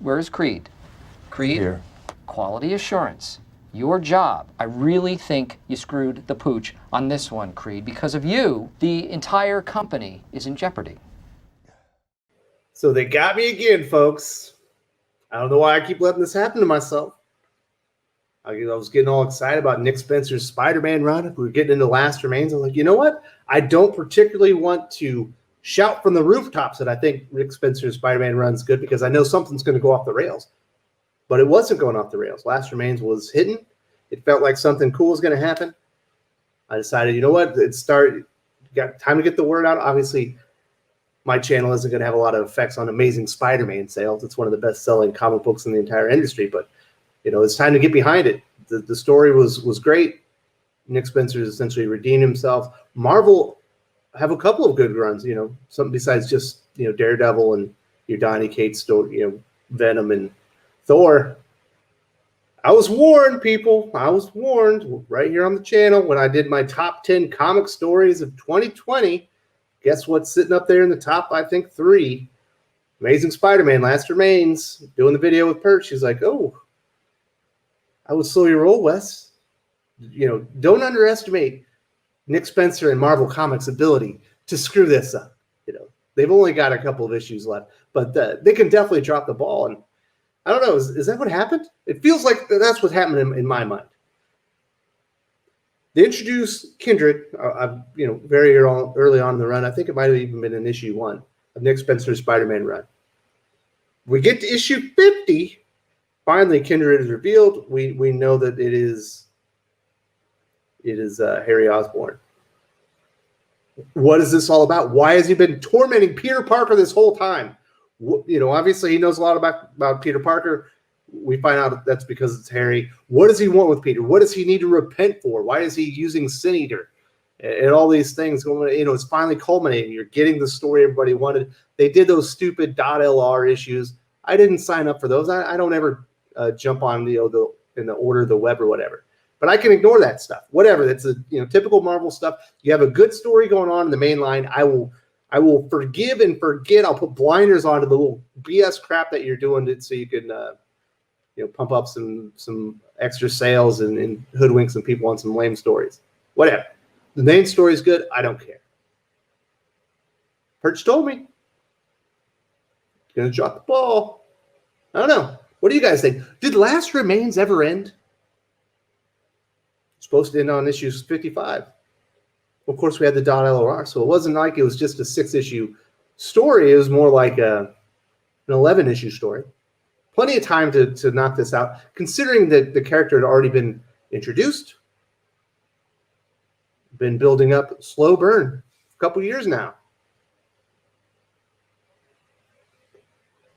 Where's Creed? Creed? Here. Quality assurance. Your job. I really think you screwed the pooch on this one, Creed. Because of you, the entire company is in jeopardy. So they got me again, folks. I don't know why I keep letting this happen to myself. I was getting all excited about Nick Spencer's Spider-Man run. If we were getting into Last Remains, I was like, you know what? I don't particularly want to shout from the rooftops that I think Nick Spencer's Spider-Man run's good because I know something's going to go off the rails. But it wasn't going off the rails. Last Remains was hidden. It felt like something cool was going to happen. I decided, you know what? Got time to get the word out. Obviously, my channel isn't going to have a lot of effects on Amazing Spider-Man sales. It's one of the best-selling comic books in the entire industry. But, you know, it's time to get behind it. The story was great. Nick Spencer's essentially redeemed himself. Marvel have a couple of good runs, you know, something besides just, you know, Daredevil and your Donny Cates story, you know, Venom and Thor. I was warned, people. I was warned right here on the channel when I did my top 10 comic stories of 2020. Guess what's sitting up there in the top, I think, 3? Amazing Spider-Man, Last Remains. Doing the video with Perch. She's like, oh, I would slow your roll, Wes. You know, don't underestimate Nick Spencer and Marvel Comics' ability to screw this up. You know, they've only got a couple of issues left, but they can definitely drop the ball. And I don't know, is that what happened? It feels like that's what happened in my mind. They introduced Kindred, you know, very early on in the run. I think it might have even been in issue 1 of Nick Spencer's Spider-Man run. We get to issue 50. Finally, Kindred is revealed. We know that it is Harry Osborn. What is this all about? Why has he been tormenting Peter Parker this whole time? You know, obviously he knows a lot about Peter Parker. We find out that's because it's Harry. What does he want with Peter? What does he need to repent for? Why is he using Sin Eater? And all these things going, you know, it's finally culminating. You're getting the story everybody wanted. They did those stupid .lr issues. I didn't sign up for those. I don't ever jump on in the order of the web or whatever. But I can ignore that stuff. Whatever. That's typical Marvel stuff. You have a good story going on in the main line. I will forgive and forget. I'll put blinders onto the little BS crap that you're doing so you can pump up some extra sales and hoodwink some people on some lame stories. Whatever. The main story is good. I don't care. Perch told me. Gonna drop the ball. I don't know. What do you guys think? Did Last Remains ever end? Supposed to end on issue 55. Of course, we had the .lr, so it wasn't like it was just a 6-issue story. It was more like an 11-issue story. Plenty of time to knock this out, considering that the character had already been introduced, been building up, slow burn, a couple years now.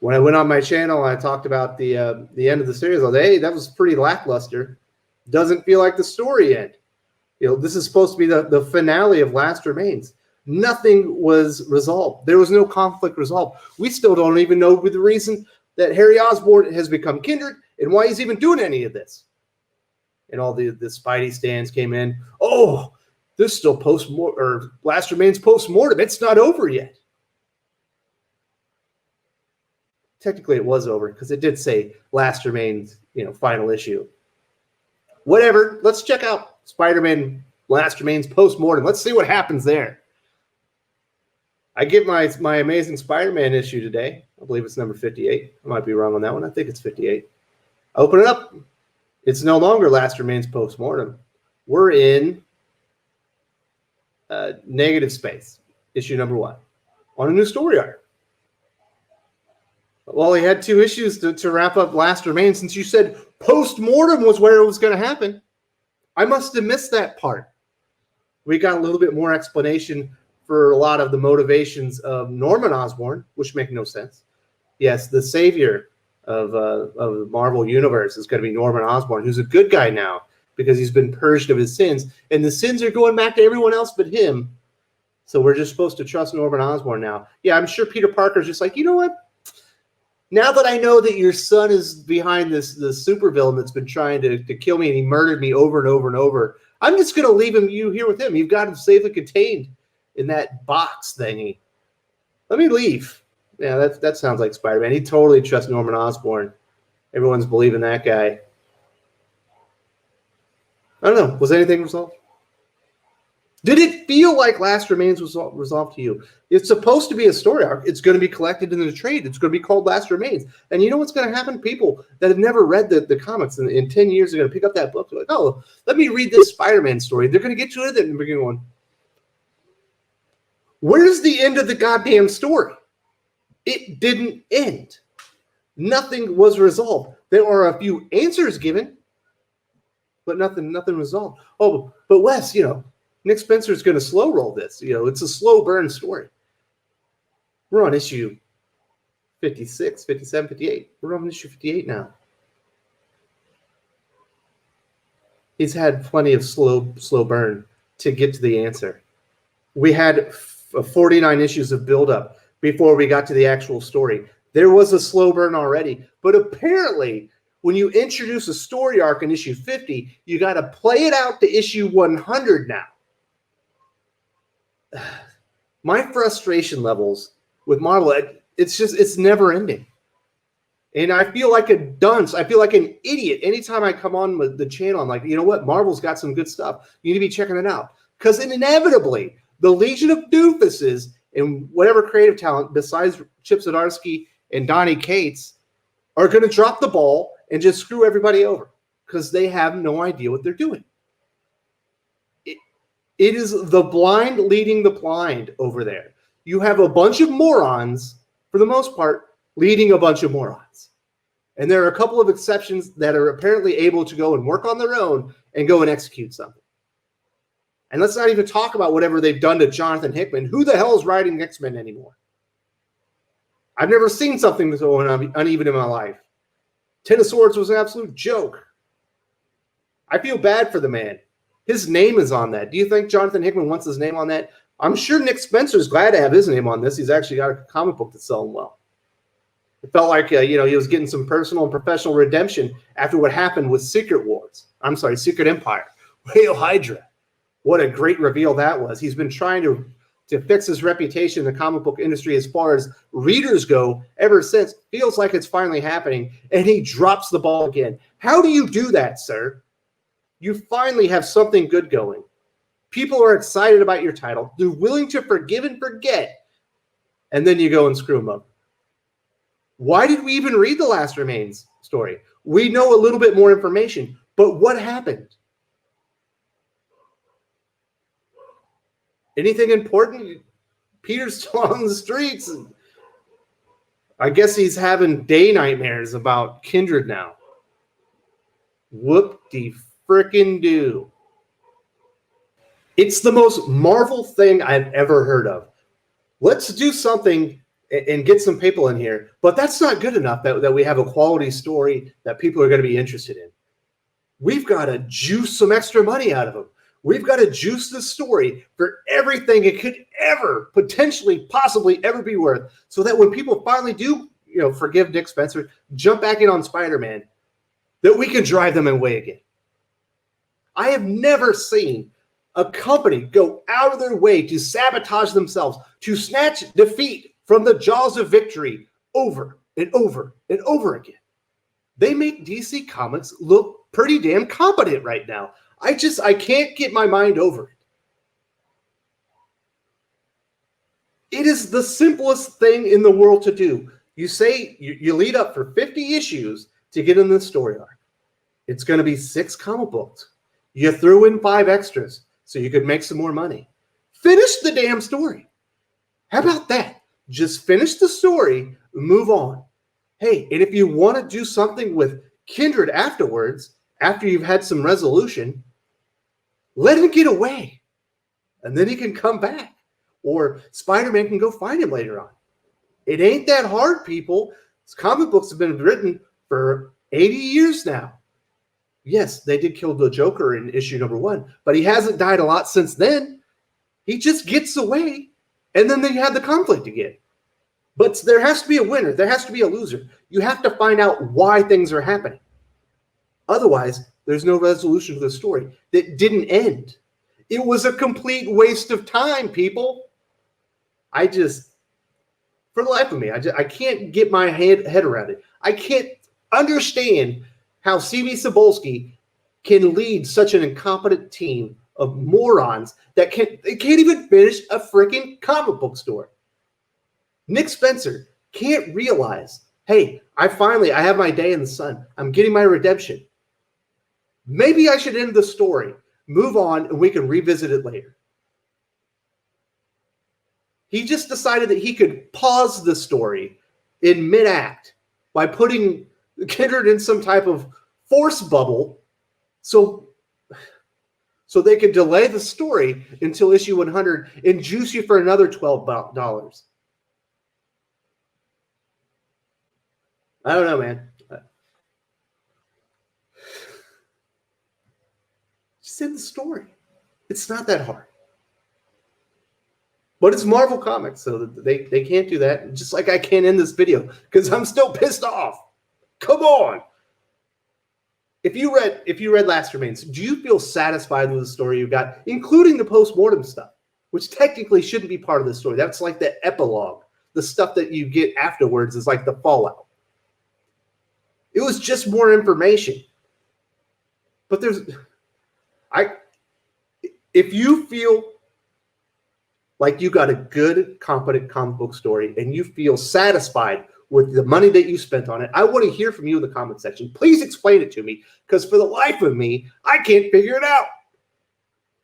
When I went on my channel, I talked about the end of the series. I was like, hey, that was pretty lackluster. Doesn't feel like the story end. You know, this is supposed to be the finale of Last Remains. Nothing was resolved. There was no conflict resolved. We still don't even know the reason that Harry Osborn has become Kindred and why he's even doing any of this. And all the Spidey stands came in. Oh, this is still Last Remains post-mortem. It's not over yet. Technically, it was over because it did say Last Remains, final issue. Whatever. Let's check out Spider-Man Last Remains post-mortem. Let's see what happens there. I get my Amazing Spider-Man issue today. I believe it's number 58. I might be wrong on that one. I think it's 58. I open it up. It's no longer Last Remains post-mortem. We're in negative space, issue number 1, on a new story arc. Well, he had 2 issues to wrap up Last Remains. Since you said post-mortem was where it was going to happen, I must have missed that part. We got a little bit more explanation for a lot of the motivations of Norman Osborn, which make no sense. Yes, the savior of the Marvel Universe is going to be Norman Osborn, who's a good guy now because he's been purged of his sins. And the sins are going back to everyone else but him. So we're just supposed to trust Norman Osborn now. Yeah, I'm sure Peter Parker's just like, you know what? Now that I know that your son is behind this supervillain that's been trying to kill me and he murdered me over and over and over, I'm just going to leave you here with him. You've got him safely contained in that box thingy. Let me leave. Yeah, that sounds like Spider-Man. He totally trusts Norman Osborn. Everyone's believing that guy. I don't know. Was anything resolved? Did it feel like Last Remains was resolved to you? It's supposed to be a story arc. It's going to be collected in the trade. It's going to be called Last Remains. And you know what's going to happen? People that have never read the comics in 10 years are going to pick up that book. They're like, oh, let me read this Spider-Man story. They're going to get to it and begin going, where's the end of the goddamn story? It didn't end. Nothing was resolved. There are a few answers given, but nothing resolved. Oh, but Wes, Nick Spencer is going to slow roll this. It's a slow burn story. We're on issue 56, 57, 58. We're on issue 58 now. He's had plenty of slow burn to get to the answer. We had 49 issues of buildup before we got to the actual story. There was a slow burn already, but apparently when you introduce a story arc in issue 50, you got to play it out to issue 100 now. My frustration levels with Marvel, it's never ending. And I feel like a dunce. I feel like an idiot anytime I come on with the channel. I'm like, you know what? Marvel's got some good stuff. You need to be checking it out. Because inevitably, the Legion of Doofuses and whatever creative talent besides Chip Zdarsky and Donny Cates are going to drop the ball and just screw everybody over because they have no idea what they're doing. It is the blind leading the blind over there. You have a bunch of morons, for the most part, leading a bunch of morons. And there are a couple of exceptions that are apparently able to go and work on their own and go and execute something. And let's not even talk about whatever they've done to Jonathan Hickman. Who the hell is writing X-Men anymore? I've never seen something so uneven in my life. Ten of Swords was an absolute joke. I feel bad for the man. His name is on that. Do you think Jonathan Hickman wants his name on that? I'm sure Nick Spencer's glad to have his name on this. He's actually got a comic book that's selling well. It felt like he was getting some personal and professional redemption after what happened with Secret Empire. Hail Hydra. What a great reveal that was. He's been trying to fix his reputation in the comic book industry as far as readers go ever since. Feels like it's finally happening, and he drops the ball again. How do you do that, sir? You finally have something good going. People are excited about your title. They're willing to forgive and forget, and then you go and screw them up. Why did we even read the Last Remains story? We know a little bit more information, but what happened? Anything important? Peter's still on the streets. And I guess he's having day nightmares about Kindred now. Whoop-de-frickin-do. It's the most Marvel thing I've ever heard of. Let's do something and get some people in here, but that's not good enough that we have a quality story that people are going to be interested in. We've got to juice some extra money out of them. We've got to juice the story for everything it could ever, potentially, possibly ever be worth, so that when people finally do, forgive Nick Spencer, jump back in on Spider-Man, that we can drive them away again. I have never seen a company go out of their way to sabotage themselves, to snatch defeat from the jaws of victory over and over and over again. They make DC Comics look pretty damn competent right now. I can't get my mind over it. It is the simplest thing in the world to do. You say you lead up for 50 issues to get in the story arc. It's going to be 6 comic books. You threw in 5 extras so you could make some more money. Finish the damn story. How about that? Just finish the story, move on. Hey, and if you want to do something with Kindred afterwards, after you've had some resolution, let him get away. And then he can come back. Or Spider-Man can go find him later on. It ain't that hard, people. Comic books have been written for 80 years now. Yes, they did kill the Joker in issue number 1, but he hasn't died a lot since then. He just gets away, and then they have the conflict again. But there has to be a winner. There has to be a loser. You have to find out why things are happening. Otherwise, there's no resolution to the story that didn't end. It was a complete waste of time, people. For For the life of me, I can't get my head around it. I can't understand how CB Cebulski can lead such an incompetent team of morons that can't even finish a freaking comic book store. Nick Spencer can't realize, hey, I have my day in the sun. I'm getting my redemption. Maybe I should end the story, move on, and we can revisit it later. He just decided that he could pause the story in mid-act by putting Kindred in some type of force bubble so they could delay the story until issue 100 and juice you for another $12. I don't know, man. Just end the story. It's not that hard. But it's Marvel Comics, so they can't do that. Just like I can't end this video because I'm still pissed off. Come on. If you read Last Remains, do you feel satisfied with the story you got, including the post-mortem stuff, which technically shouldn't be part of the story? That's like the epilogue. The stuff that you get afterwards is like the fallout. It was just more information. But if you feel like you got a good, competent comic book story and you feel satisfied with the money that you spent on it, I want to hear from you in the comment section. Please explain it to me, because for the life of me, I can't figure it out.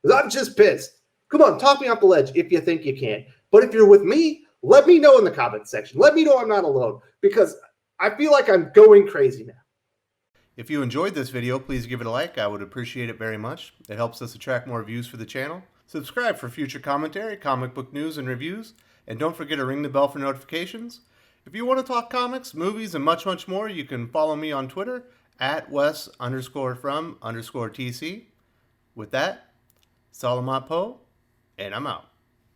Because I'm just pissed. Come on, talk me off the ledge if you think you can. But if you're with me, let me know in the comment section. Let me know I'm not alone, because I feel like I'm going crazy now. If you enjoyed this video, please give it a like. I would appreciate it very much. It helps us attract more views for the channel. Subscribe for future commentary, comic book news, and reviews. And don't forget to ring the bell for notifications. If you want to talk comics, movies, and much, much more, you can follow me on Twitter at Wes_from_TC. With that, Salamat Po, and I'm out.